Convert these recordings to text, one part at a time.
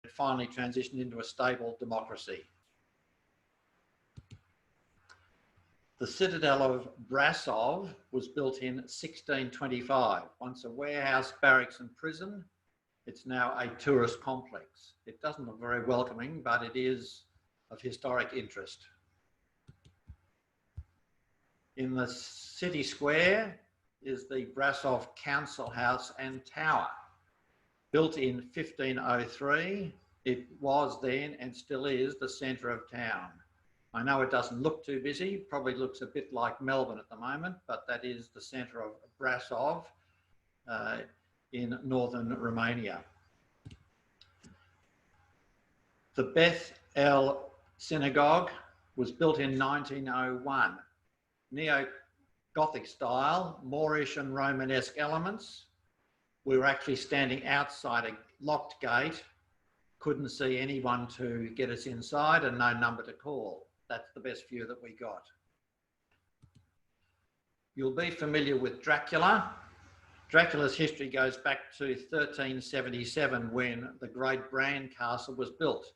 finally transitioned into a stable democracy. The citadel of Brasov was built in 1625. Once a warehouse, barracks and prison, it's now a tourist complex. It doesn't look very welcoming, but it is of historic interest. In the city square is the Brasov Council House and Tower. Built in 1503, it was then and still is the centre of town. I know it doesn't look too busy, probably looks a bit like Melbourne at the moment, but that is the centre of Brasov in northern Romania. The Beth El Synagogue was built in 1901. Neo-Gothic style, Moorish and Romanesque elements. We were actually standing outside a locked gate, couldn't see anyone to get us inside and no number to call. That's the best view that we got. You'll be familiar with Dracula. Dracula's history goes back to 1377 when the Great Bran Castle was built.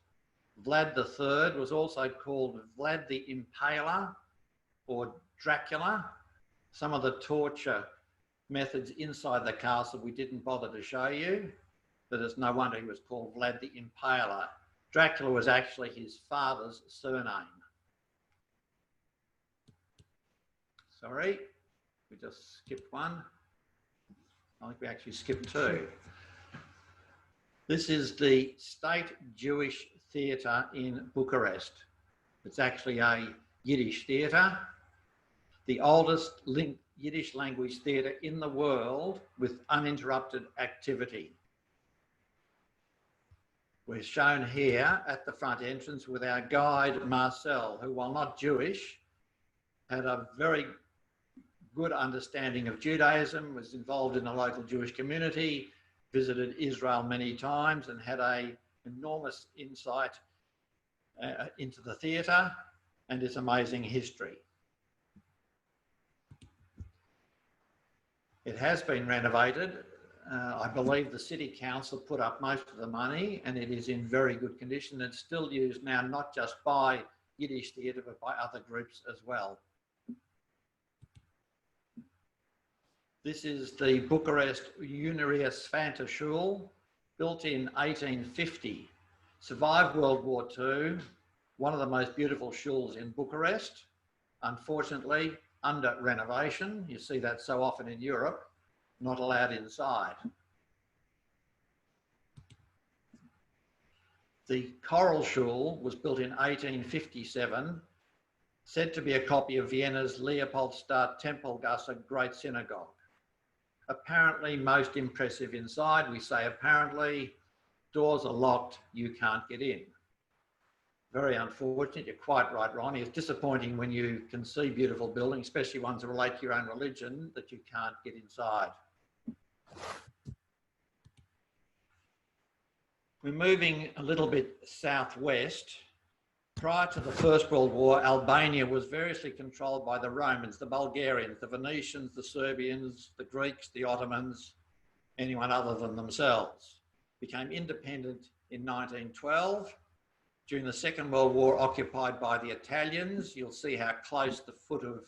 Vlad III was also called Vlad the Impaler or Dracula. Some of the torture methods inside the castle we didn't bother to show you, but it's no wonder he was called Vlad the Impaler. Dracula was actually his father's surname. Sorry, we just skipped one. I think we actually skipped two. This is the State Jewish Theatre in Bucharest. It's actually a Yiddish theatre, the oldest Yiddish language theatre in the world with uninterrupted activity. We're shown here at the front entrance with our guide Marcel, who, while not Jewish, had a very good understanding of Judaism, was involved in a local Jewish community, visited Israel many times and had an enormous insight into the theatre and its amazing history. It has been renovated. I believe the City Council put up most of the money and it is in very good condition. It's still used now not just by Yiddish theatre but by other groups as well. This is the Bucharest Unerius Fanta Shule, built in 1850. Survived World War II, one of the most beautiful shules in Bucharest. Unfortunately, under renovation. You see that so often in Europe, not allowed inside. The Coral Shule was built in 1857, said to be a copy of Vienna's Leopoldstadt Tempelgasse Great Synagogue. Apparently most impressive inside. We say apparently, doors are locked, you can't get in. Very unfortunate, you're quite right, Ronnie. It's disappointing when you can see beautiful buildings, especially ones that relate to your own religion, that you can't get inside. We're moving a little bit southwest. Prior to the First World War, Albania was variously controlled by the Romans, the Bulgarians, the Venetians, the Serbians, the Greeks, the Ottomans, anyone other than themselves. Became independent in 1912. During the Second World War, occupied by the Italians. You'll see how close the foot of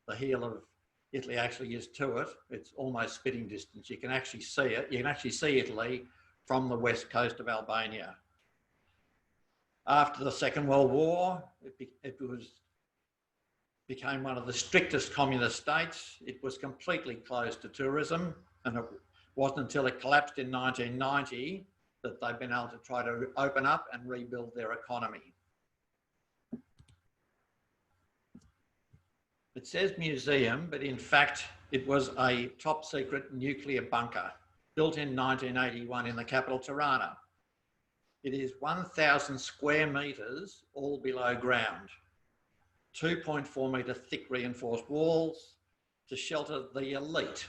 the heel of Italy actually is to it. It's almost spitting distance. You can actually see it. You can actually see Italy from the west coast of Albania. After the Second World War, it became one of the strictest communist states. It was completely closed to tourism, and it wasn't until it collapsed in 1990 that they've been able to try to open up and rebuild their economy. It says museum, but in fact, it was a top secret nuclear bunker built in 1981 in the capital, Tirana. It is 1,000 square metres, all below ground. 2.4 metre thick reinforced walls to shelter the elite,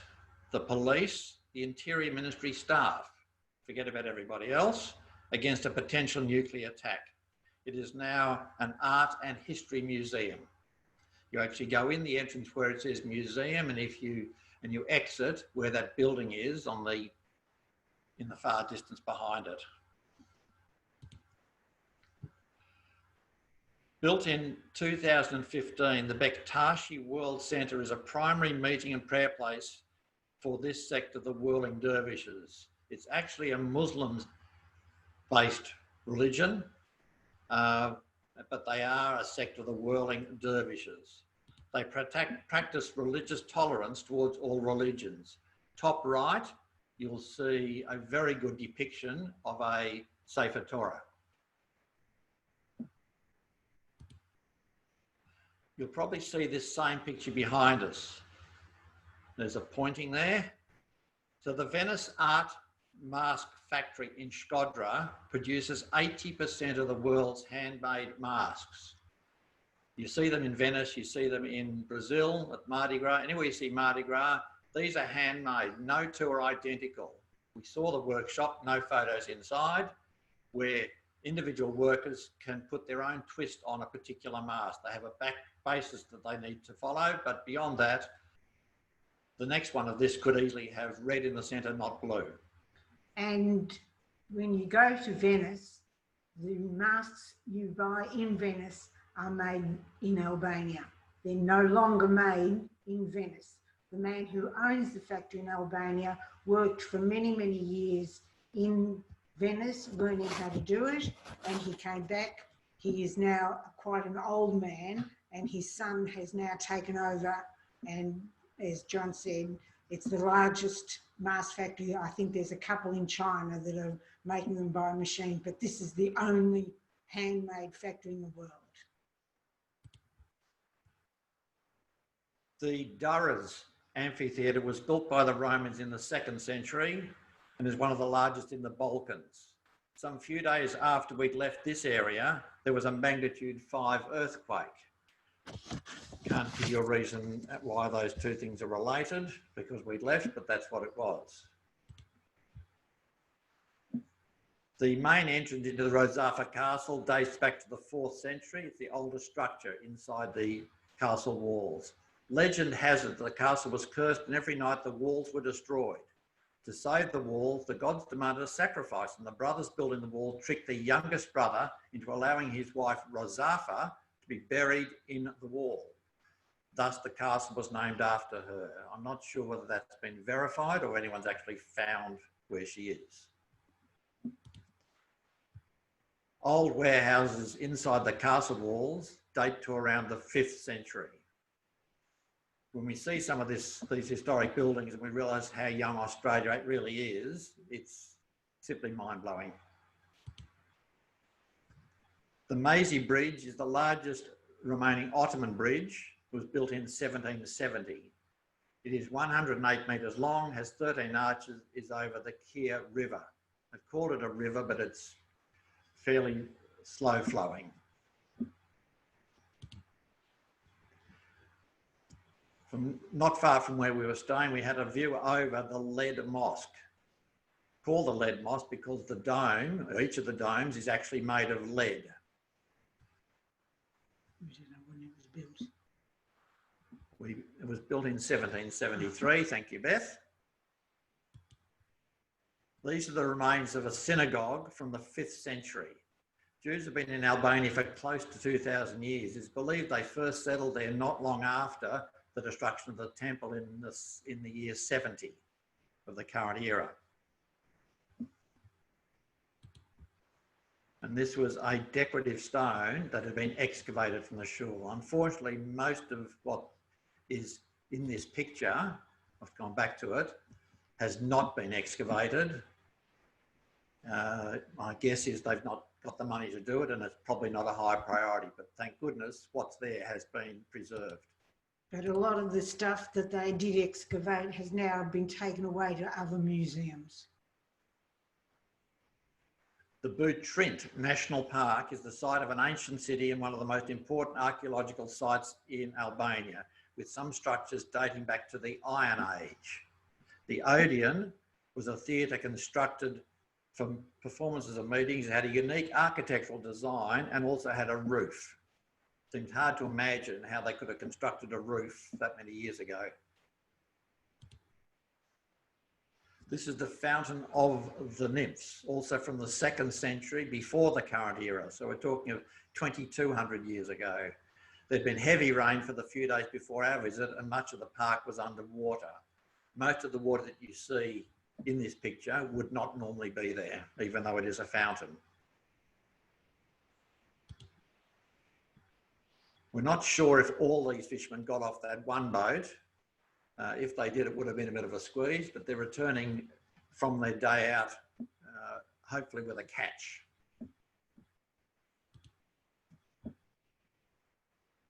the police, the Interior Ministry staff, forget about everybody else, against a potential nuclear attack. It is now an art and history museum. You actually go in the entrance where it says museum, and you exit where that building is in the far distance behind it. Built in 2015, the Bektashi World Centre is a primary meeting and prayer place for this sect of the whirling dervishes. It's actually a Muslim-based religion, but they are a sect of the whirling dervishes. They practice religious tolerance towards all religions. Top right, you'll see a very good depiction of a Sefer Torah. You'll probably see this same picture behind us. There's a pointing there. So the Venice Art Mask Factory in Shkodra produces 80% of the world's handmade masks. You see them in Venice, you see them in Brazil at Mardi Gras. Anywhere you see Mardi Gras, these are handmade. No two are identical. We saw the workshop, no photos inside, where individual workers can put their own twist on a particular mask. They have a back basis that they need to follow, but beyond that, the next one of this could easily have red in the centre, not blue. And when you go to Venice, the masks you buy in Venice are made in Albania. They're no longer made in Venice. The man who owns the factory in Albania worked for many, many years in Venice learning how to do it, and he came back. He is now quite an old man, and his son has now taken over, and as John said, it's the largest mask factory. I think there's a couple in China that are making them by machine, but this is the only handmade factory in the world. The Durrës amphitheatre was built by the Romans in the 2nd century and is one of the largest in the Balkans. Some few days after we'd left this area, there was a magnitude 5 earthquake. Can't give you a reason why those two things are related because we'd left, but that's what it was. The main entrance into the Rozafa Castle dates back to the 4th century. It's the oldest structure inside the castle walls. Legend has it that the castle was cursed and every night the walls were destroyed. To save the walls, the gods demanded a sacrifice, and the brothers building the wall tricked the youngest brother into allowing his wife Rozafa to be buried in the wall. Thus, the castle was named after her. I'm not sure whether that's been verified or anyone's actually found where she is. Old warehouses inside the castle walls date to around the 5th century. When we see some of these historic buildings and we realise how young Australia really is, it's simply mind-blowing. The Maisy Bridge is the largest remaining Ottoman bridge. It was built in 1770. It is 108 metres long, has 13 arches, is over the Keir River. I've called it a river, but it's fairly slow flowing. Not far from where we were staying, we had a view over the Lead Mosque. Called the Lead Mosque because the dome, each of the domes, is actually made of lead. Do you know when it was built? It was built in 1773, thank you, Beth. These are the remains of a synagogue from the 5th century. Jews have been in Albania for close to 2,000 years. It's believed they first settled there not long after the destruction of the temple in the year 70 of the current era. And this was a decorative stone that had been excavated from the Shule. Unfortunately, most of what is in this picture, I've gone back to it, has not been excavated. My guess is they've not got the money to do it and it's probably not a high priority, but thank goodness what's there has been preserved. But a lot of the stuff that they did excavate has now been taken away to other museums. The Butrint National Park is the site of an ancient city and one of the most important archaeological sites in Albania, with some structures dating back to the Iron Age. The Odeon was a theatre constructed for performances and meetings. It had a unique architectural design and also had a roof. Seems hard to imagine how they could have constructed a roof that many years ago. This is the fountain of the Nymphs, also from the 2nd century before the current era. So we're talking of 2,200 years ago. There'd been heavy rain for the few days before our visit and much of the park was underwater. Most of the water that you see in this picture would not normally be there, even though it is a fountain. We're not sure if all these fishermen got off that one boat. If they did, it would have been a bit of a squeeze, but they're returning from their day out, hopefully with a catch.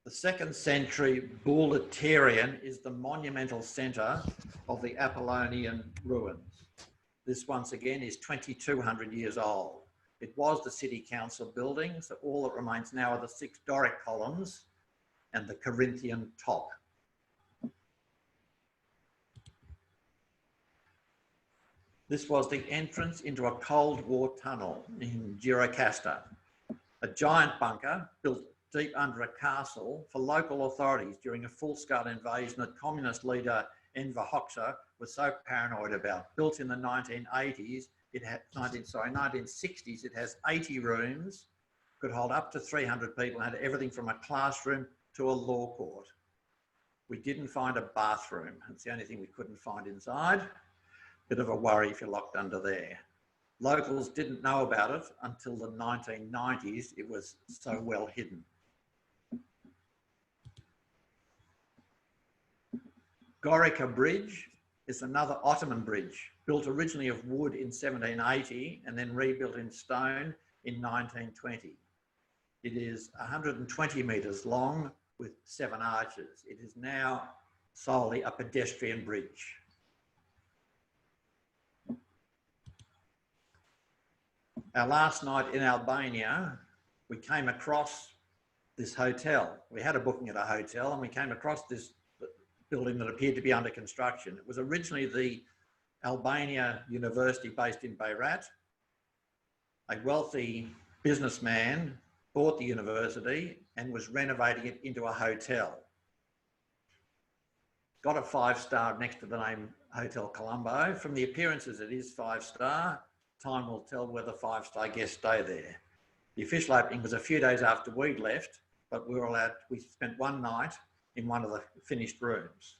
The 2nd century Boulaterian is the monumental centre of the Apollonian ruins. This once again is 2,200 years old. It was the city council building, so all that remains now are the 6 Doric columns and the Corinthian top. This was the entrance into a Cold War tunnel in Gorica, a giant bunker built deep under a castle for local authorities during a full-scale invasion that communist leader Enver Hoxha was so paranoid about. Built in the 1980s, 1960s, it has 80 rooms, could hold up to 300 people, had everything from a classroom to a law court. We didn't find a bathroom. It's the only thing we couldn't find inside. Bit of a worry if you're locked under there. Locals didn't know about it until the 1990s. It was so well hidden. Gorica Bridge is another Ottoman bridge, built originally of wood in 1780 and then rebuilt in stone in 1920. It is 120 metres long with 7 arches. It is now solely a pedestrian bridge. Our last night in Albania, we came across this hotel. We had a booking at a hotel and we came across this building that appeared to be under construction. It was originally the Albania University based in Beirut. A wealthy businessman bought the university and was renovating it into a hotel. Got a 5-star next to the name Hotel Colombo. From the appearances, it is 5-star. Time will tell whether 5-star guests stay there. The official opening was a few days after we'd left, but we spent one night in one of the finished rooms.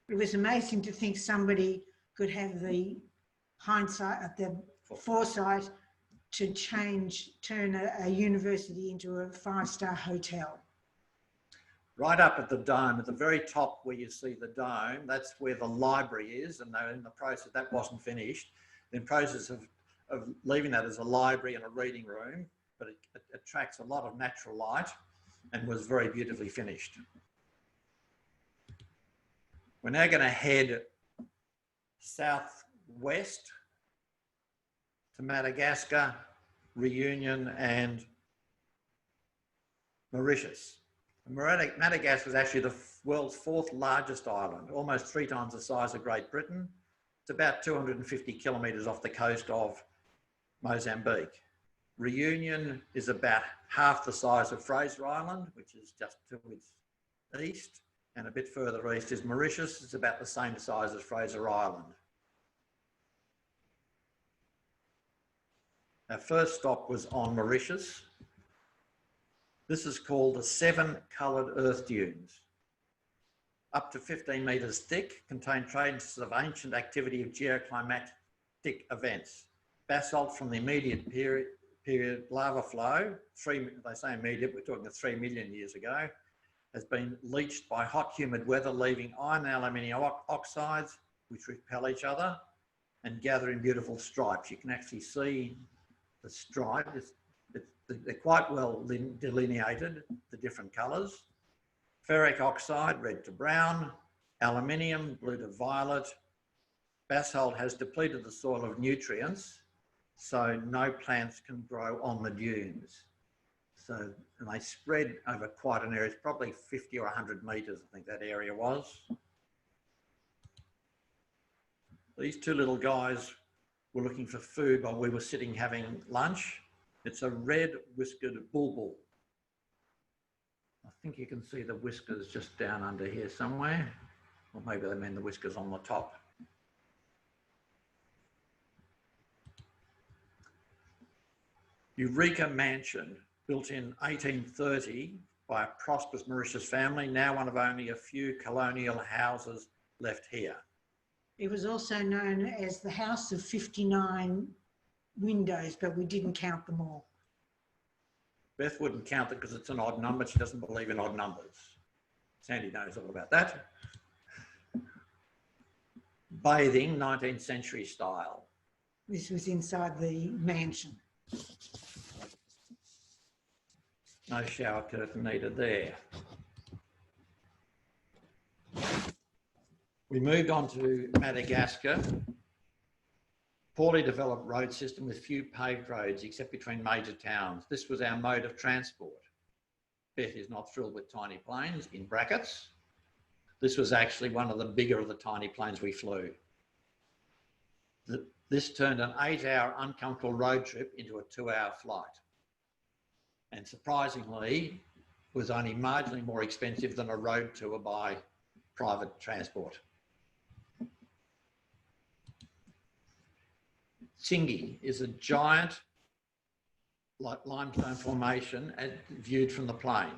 It was amazing to think somebody could have the hindsight, the foresight to turn a university into a 5-star hotel. Right up at the dome, at the very top where you see the dome, that's where the library is, and they're in the process, that wasn't finished. In process of leaving that as a library and a reading room, but it attracts a lot of natural light and was very beautifully finished. We're now going to head southwest to Madagascar, Reunion and Mauritius. Madagascar is actually the world's 4th largest island, almost 3 times the size of Great Britain. It's about 250 kilometres off the coast of Mozambique. Reunion is about half the size of Fraser Island, which is just to its east, and a bit further east is Mauritius. It's about the same size as Fraser Island. Our first stop was on Mauritius. This is called the 7 coloured earth dunes. Up to 15 metres thick, contain traces of ancient activity of geoclimatic events. Basalt from the immediate period lava flow, they say immediate, we're talking of 3 million years ago, has been leached by hot, humid weather, leaving iron and aluminium oxides, which repel each other and gather in beautiful stripes. You can actually see the stripe. They're quite well delineated, the different colours. Ferric oxide, red to brown, aluminium, blue to violet. Basalt has depleted the soil of nutrients, so no plants can grow on the dunes. So, and they spread over quite an area. It's probably 50 or 100 metres, I think that area was. These 2 little guys were looking for food while we were sitting having lunch. It's a red whiskered bulbul. I think you can see the whiskers just down under here somewhere. Or maybe they mean the whiskers on the top. Gorica Mansion, built in 1830 by a prosperous Mauritius family, now one of only a few colonial houses left here. It was also known as the House of 59 Windows, but we didn't count them all. Beth wouldn't count it because it's an odd number. She doesn't believe in odd numbers. Sandy knows all about that. Bathing, 19th century style. This was inside the mansion. No shower curtain needed there. We moved on to Madagascar. Poorly developed road system with few paved roads except between major towns. This was our mode of transport. Beth is not thrilled with tiny planes, in brackets. This was actually one of the bigger of the tiny planes we flew. This turned an 8-hour uncomfortable road trip into a 2-hour flight. And surprisingly, was only marginally more expensive than a road tour by private transport. Tsingy is a giant limestone formation viewed from the plain.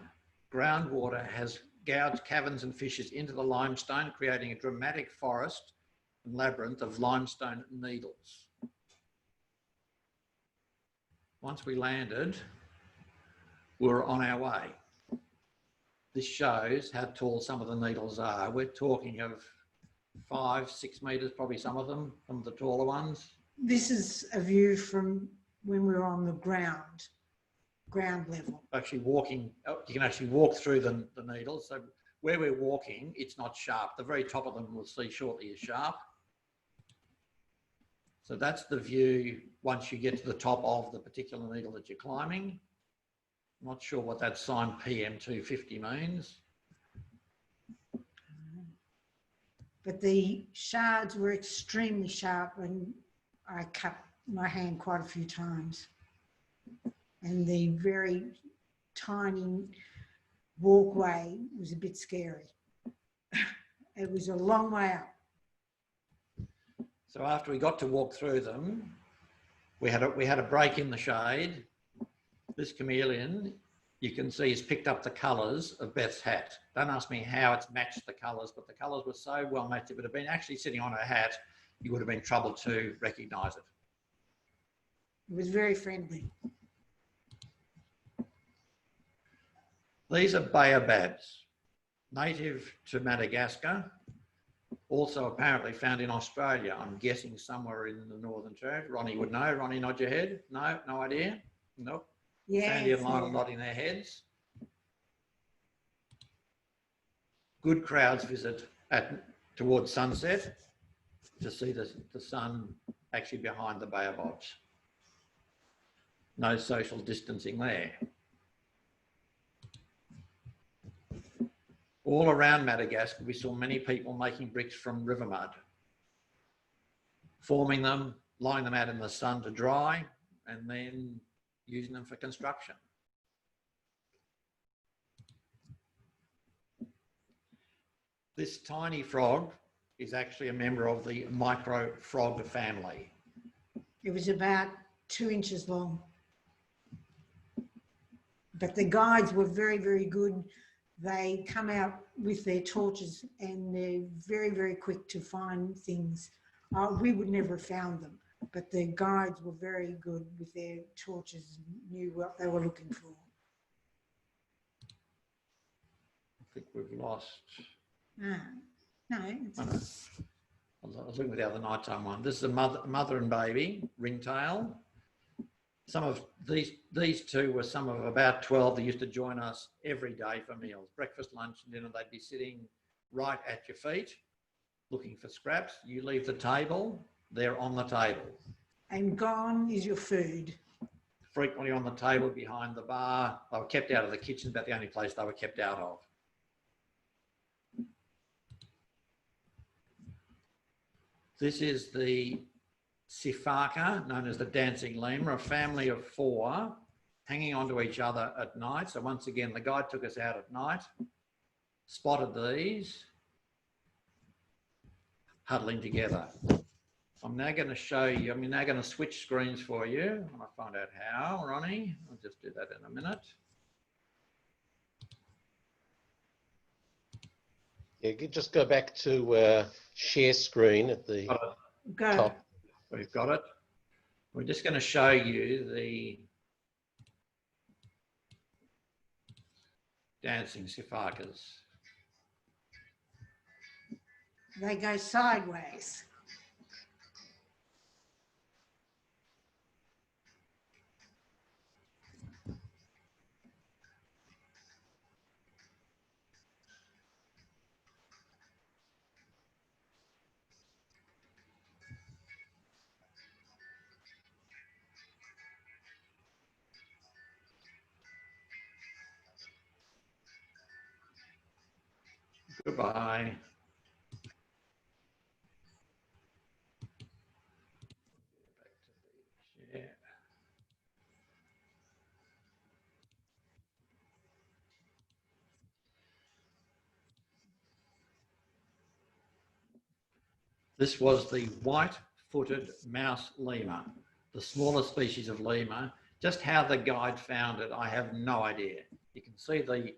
Groundwater has gouged caverns and fissures into the limestone, creating a dramatic forest and labyrinth of limestone needles. Once we landed, we were on our way. This shows how tall some of the needles are. We're talking of 5-6 metres, probably some of them, some of the taller ones. This is a view from when we were on the ground level. Actually walking, you can actually walk through the needles. So where we're walking, it's not sharp. The very top of them we'll see shortly is sharp. So that's the view once you get to the top of the particular needle that you're climbing. I'm not sure what that sign PM250 means. But the shards were extremely sharp and I cut my hand quite a few times. And the very tiny walkway was a bit scary. It was a long way up. So after we got to walk through them, we had a break in the shade. This chameleon, you can see, has picked up the colours of Beth's hat. Don't ask me how it's matched the colours, but the colours were so well matched. If it had been actually sitting on her hat, you would have been troubled to recognise it. It was very friendly. These are baobabs, native to Madagascar, also apparently found in Australia. I'm guessing somewhere in the Northern Territory. Ronnie would know. Ronnie, nod your head. No, no idea? Nope. Yeah. Sandy and Lionel nodding their heads. Good crowds visit towards sunset to see the sun actually behind the baobabs. No social distancing there. All around Madagascar, we saw many people making bricks from river mud, forming them, lying them out in the sun to dry, and then using them for construction. This tiny frog is actually a member of the micro frog family. It was about 2 inches long. But the guides were very, very good. They come out with their torches and they're very, very quick to find things. We would never have found them, but the guides were very good with their torches and knew what they were looking for. I think we've lost. No, it's... I was looking at the other nighttime one. This is a mother and baby, ringtail. Some of these two were some of about 12 that used to join us every day for meals. Breakfast, lunch and dinner, they'd be sitting right at your feet looking for scraps. You leave the table, they're on the table. And gone is your food. Frequently on the table behind the bar. They were kept out of the kitchen, about the only place they were kept out of. This is the Sifaka, known as the dancing lemur, a family of 4 hanging onto each other at night. So once again, the guide took us out at night, spotted these, huddling together. I'm now going to show you, I'm now going to switch screens for you. I'll find out how, Ronnie. I'll just do that in a minute. Yeah, just go back to share screen at the top. We've got it. We're just going to show you the dancing sifakas. They go sideways. Goodbye. This was the white-footed mouse lemur, the smallest species of lemur. Just how the guide found it, I have no idea. You can see the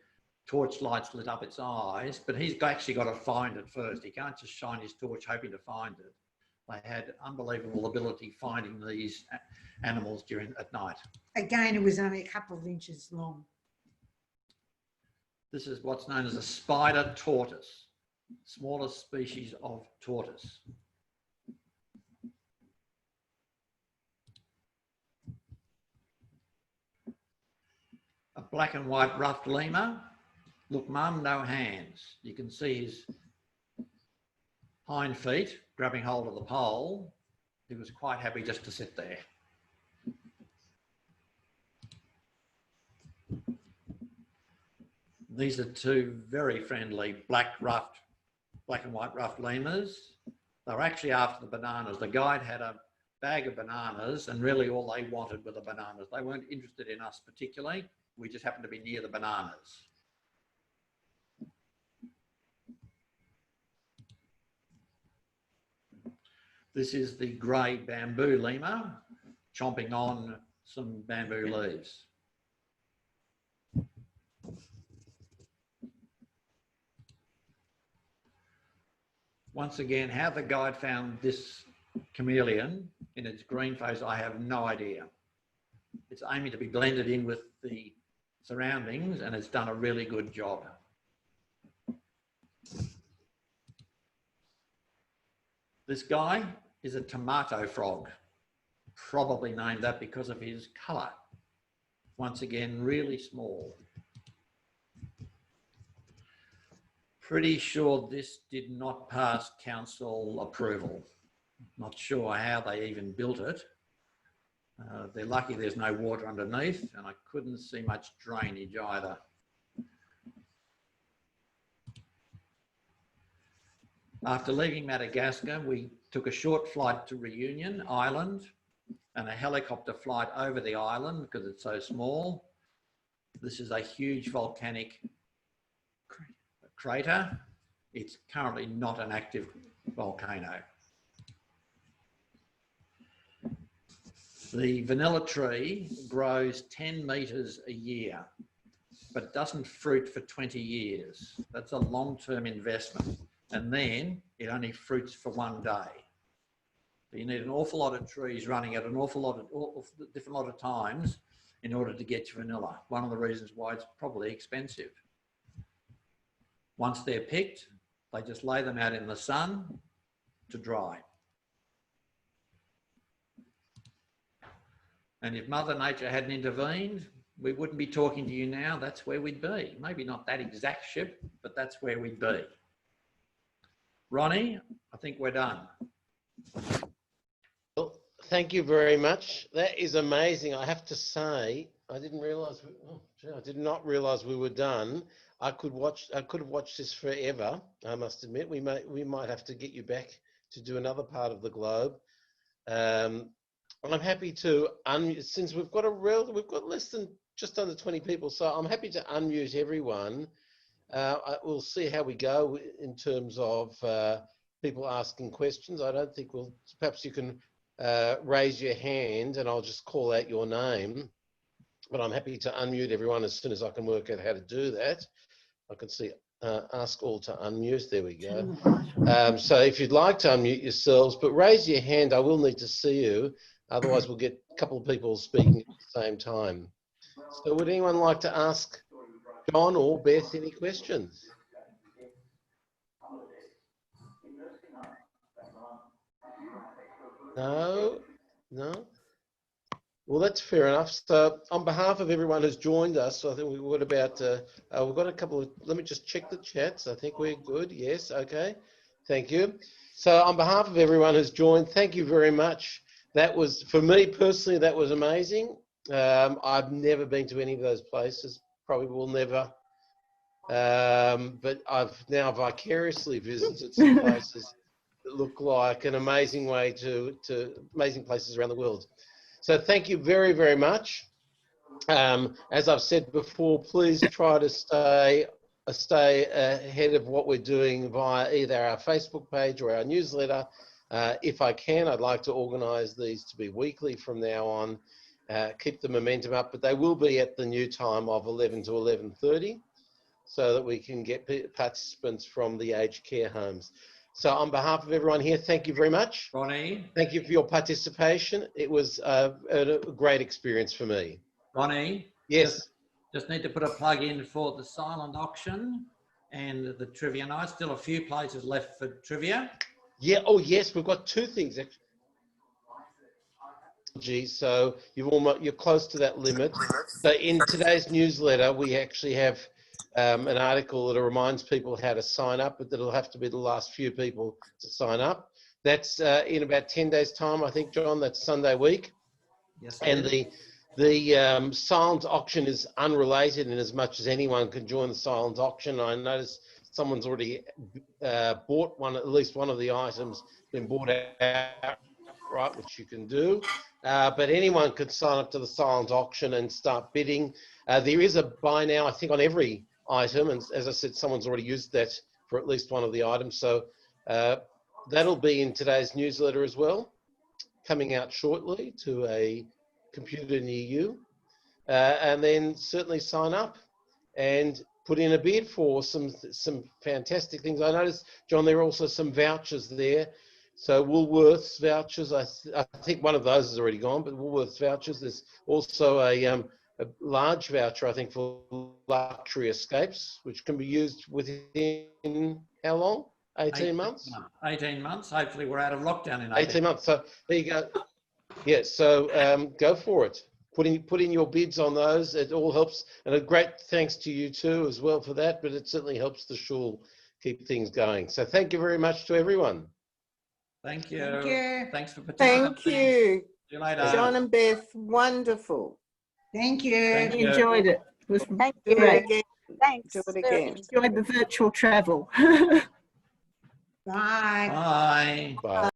torch lights lit up its eyes, but he's actually got to find it first. He can't just shine his torch hoping to find it. They had unbelievable ability finding these animals at night. Again, it was only a couple of inches long. This is what's known as a spider tortoise, smallest species of tortoise. A black and white ruffed lemur. Look, mum, no hands. You can see his hind feet grabbing hold of the pole. He was quite happy just to sit there. These are two very friendly black and white ruffed lemurs. They were actually after the bananas. The guide had a bag of bananas and really all they wanted were the bananas. They weren't interested in us particularly. We just happened to be near the bananas. This is the grey bamboo lemur chomping on some bamboo leaves. Once again, how the guide found this chameleon in its green phase, I have no idea. It's aiming to be blended in with the surroundings and it's done a really good job. This guy is a tomato frog, probably named that because of his colour. Once again, really small. Pretty sure this did not pass council approval. Not sure how they even built it. They're lucky there's no water underneath and I couldn't see much drainage either. After leaving Madagascar, we took a short flight to Reunion Island and a helicopter flight over the island because it's so small. This is a huge volcanic crater. It's currently not an active volcano. The vanilla tree grows 10 metres a year, but it doesn't fruit for 20 years. That's a long-term investment. And then it only fruits for one day. So you need an awful lot of trees running at an awful lot of different lot of times in order to get your vanilla. One of the reasons why it's probably expensive. Once they're picked, they just lay them out in the sun to dry. And if Mother Nature hadn't intervened, we wouldn't be talking to you now. That's where we'd be. Maybe not that exact ship, but that's where we'd be. Ronnie, I think we're done. Well, thank you very much. That is amazing. I have to say, I didn't realise. I did not realise we were done. I could have watched this forever. I must admit, we might have to get you back to do another part of the globe. I'm happy to since we've got less than just under 20 people, so I'm happy to unmute everyone. We'll see how we go in terms of people asking questions. I don't think we'll, perhaps you can raise your hand and I'll just call out your name. But I'm happy to unmute everyone as soon as I can work out how to do that. I can see ask all to unmute. There we go. So if you'd like to unmute yourselves, but raise your hand, I will need to see you. Otherwise, we'll get a couple of people speaking at the same time. So would anyone like to ask John or Beth any questions? No? No? Well, that's fair enough. So on behalf of everyone who's joined us, I think we've got about, we've got a couple of, let me just check the chats. I think we're good. Yes, okay. Thank you. So on behalf of everyone who's joined, thank you very much. That was, for me personally, that was amazing. I've never been to any of those places, probably will never. But I've now vicariously visited some places that look like an amazing way to amazing places around the world. So thank you very, very much. As I've said before, please try to stay ahead of what we're doing via either our Facebook page or our newsletter. If I can, I'd like to organise these to be weekly from now on, keep the momentum up, but they will be at the new time of 11 to 11:30 so that we can get participants from the aged care homes. So on behalf of everyone here, thank you very much. Ronnie. Thank you for your participation. It was a great experience for me. Ronnie. Yes. Just need to put a plug in for the silent auction and the trivia night. Still a few places left for trivia. Yeah. Oh, yes. We've got two things actually. So you're close to that limit. So in today's newsletter, we actually have an article that reminds people how to sign up, but that'll have to be the last few people to sign up. That's in about 10 days' time, I think, John. That's Sunday week. Yes. And the silent auction is unrelated in as much as anyone can join the silent auction. I noticed someone's already bought one, at least one of the items been bought out, right, which you can do. But anyone could sign up to the silent auction and start bidding. There is a buy now, I think, on every item. And as I said, someone's already used that for at least one of the items. So that'll be in today's newsletter as well, coming out shortly to a computer near you. And then certainly sign up and put in a bid for some fantastic things. I noticed, John, there are also some vouchers there. So Woolworths vouchers, I think one of those is already gone, but Woolworths vouchers. There's also a large voucher, I think, for luxury escapes, which can be used within how long? 18 months? 18 months. Hopefully we're out of lockdown in 18 months. So there you go. Yeah, so go for it. Put in your bids on those. It all helps. And a great thanks to you too as well for that, but it certainly helps the Shule keep things going. So thank you very much to everyone. Thank you. Thank you. Thanks for participating. Thank you. See you later. John and Beth, wonderful. Thank you. Thank you. Enjoyed it. It was Thank Do great. it again. Thanks. Do it Very again. Enjoyed the virtual travel. Bye. Bye. Bye.